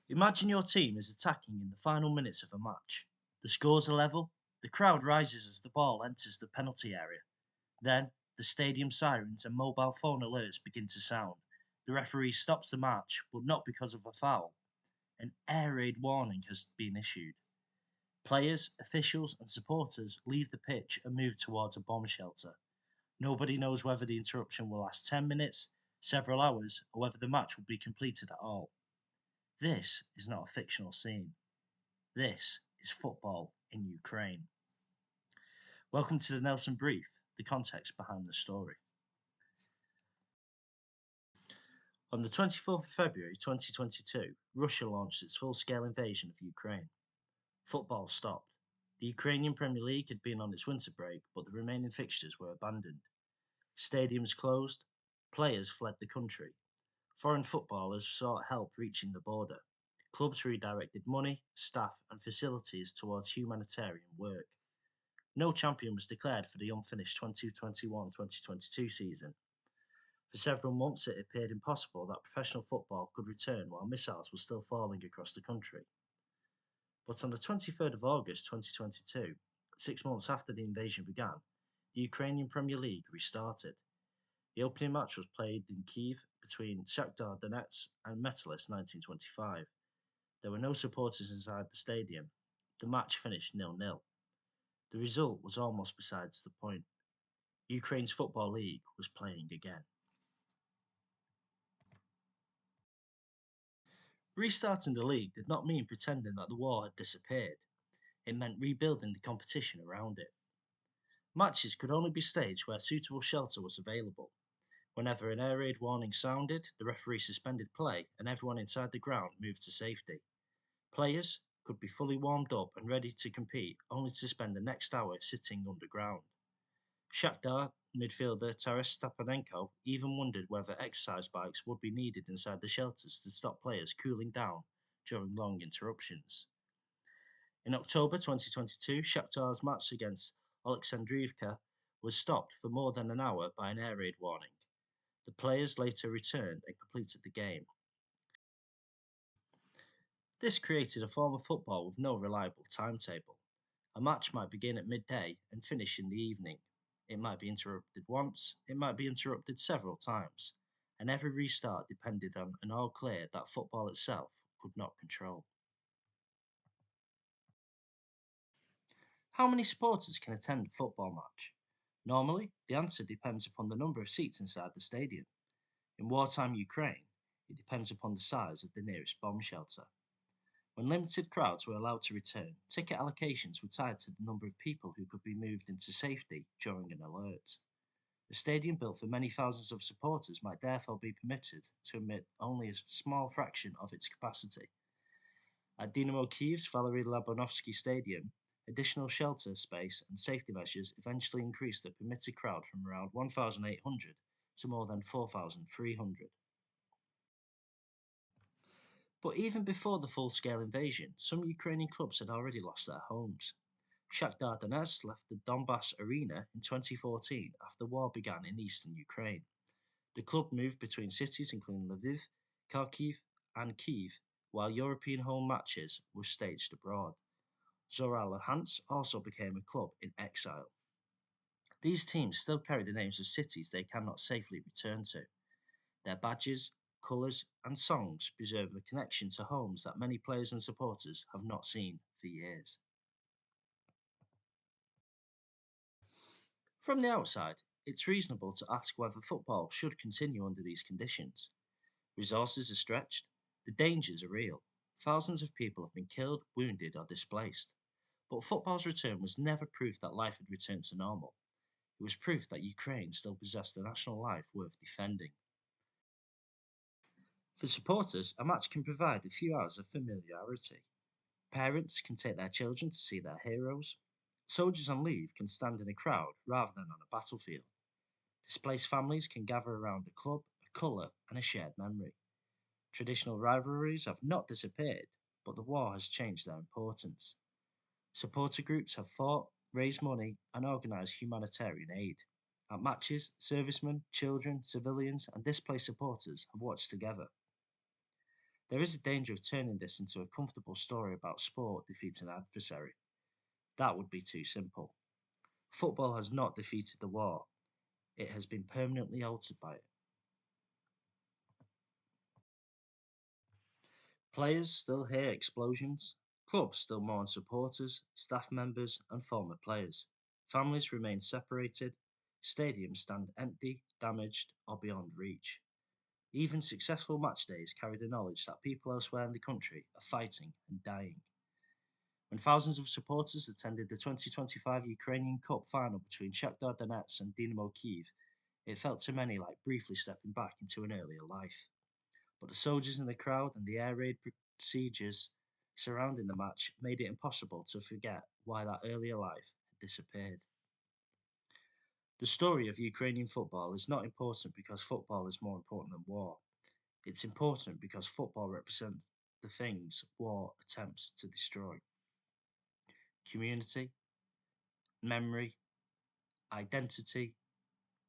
Imagine your team is attacking in the final minutes of a match. The scores are level, the crowd rises as the ball enters the penalty area. Then, the stadium sirens and mobile phone alerts begin to sound. The referee stops the match, but not because of a foul. An air raid warning has been issued. Players, officials, and supporters leave the pitch and move towards a bomb shelter. Nobody knows whether the interruption will last 10 minutes, several hours, or whether the match will be completed at all. This is not a fictional scene. This is football in Ukraine. Welcome to the Nelson Brief, the context behind the story. On the 24th of February 2022, Russia launched its full-scale invasion of Ukraine. Football stopped. The Ukrainian Premier League had been on its winter break, but the remaining fixtures were abandoned. Stadiums closed, players fled the country. Foreign footballers sought help reaching the border. Clubs redirected money, staff, and facilities towards humanitarian work. No champion was declared for the unfinished 2021-2022 season. For several months, it appeared impossible that professional football could return while missiles were still falling across the country. But on the 23rd of August 2022, 6 months after the invasion began, the Ukrainian Premier League restarted. The opening match was played in Kyiv between Shakhtar Donetsk and Metalist 1925. There were no supporters inside the stadium. The match finished 0-0. The result was almost besides the point. Ukraine's Football League was playing again. Restarting the league did not mean pretending that the war had disappeared. It meant rebuilding the competition around it. Matches could only be staged where suitable shelter was available. Whenever an air raid warning sounded, the referee suspended play and everyone inside the ground moved to safety. Players could be fully warmed up and ready to compete, only to spend the next hour sitting underground. Shakhtar midfielder Taras Stepanenko even wondered whether exercise bikes would be needed inside the shelters to stop players cooling down during long interruptions. In October 2022, Shakhtar's match against Alexandriivka was stopped for more than an hour by an air raid warning. The players later returned and completed the game. This created a form of football with no reliable timetable. A match might begin at midday and finish in the evening. It might be interrupted once, it might be interrupted several times, and every restart depended on an all clear that football itself could not control. How many supporters can attend a football match? Normally, the answer depends upon the number of seats inside the stadium. In wartime Ukraine, it depends upon the size of the nearest bomb shelter. When limited crowds were allowed to return, ticket allocations were tied to the number of people who could be moved into safety during an alert. A stadium built for many thousands of supporters might therefore be permitted to admit only a small fraction of its capacity. At Dynamo Kyiv's Valery Labanovsky Stadium, additional shelter space and safety measures eventually increased the permitted crowd from around 1,800 to more than 4,300. But even before the full-scale invasion, some Ukrainian clubs had already lost their homes. Shakhtar Donetsk left the Donbass arena in 2014 after war began in eastern Ukraine. The club moved between cities including Lviv, Kharkiv, and Kyiv, while European home matches were staged abroad. Zorya Luhansk also became a club in exile. These teams still carry the names of cities they cannot safely return to. Their badges, colours, and songs preserve a connection to homes that many players and supporters have not seen for years. From the outside, it's reasonable to ask whether football should continue under these conditions. Resources are stretched, the dangers are real. Thousands of people have been killed, wounded, or displaced. But football's return was never proof that life had returned to normal. It was proof that Ukraine still possessed a national life worth defending. For supporters, a match can provide a few hours of familiarity. Parents can take their children to see their heroes. Soldiers on leave can stand in a crowd rather than on a battlefield. Displaced families can gather around a club, a colour, and a shared memory. Traditional rivalries have not disappeared, but the war has changed their importance. Supporter groups have fought, raised money, and organised humanitarian aid. At matches, servicemen, children, civilians, and displaced supporters have watched together. There is a danger of turning this into a comfortable story about sport defeating an adversary. That would be too simple. Football has not defeated the war, it has been permanently altered by it. Players still hear explosions, clubs still mourn supporters, staff members, and former players. Families remain separated, stadiums stand empty, damaged, or beyond reach. Even successful match days carry the knowledge that people elsewhere in the country are fighting and dying. When thousands of supporters attended the 2025 Ukrainian Cup final between Shakhtar Donetsk and Dynamo Kyiv, it felt to many like briefly stepping back into an earlier life. But the soldiers in the crowd and the air raid procedures surrounding the match made it impossible to forget why that earlier life had disappeared. The story of Ukrainian football is not important because football is more important than war. It's important because football represents the things war attempts to destroy: community, memory, identity,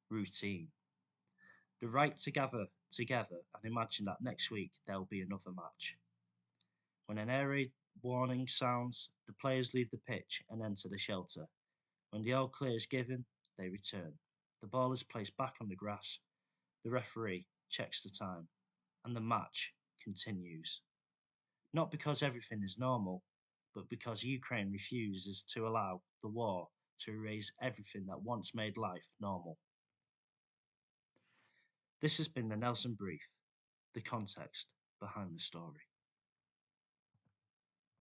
routine. The right to gather together and imagine that next week there will be another match. When an air raid warning sounds, the players leave the pitch and enter the shelter. When the all clear is given, they return. The ball is placed back on the grass, the referee checks the time, and the match continues. Not because everything is normal, but because Ukraine refuses to allow the war to erase everything that once made life normal. This has been the Nelson Brief, the context behind the story.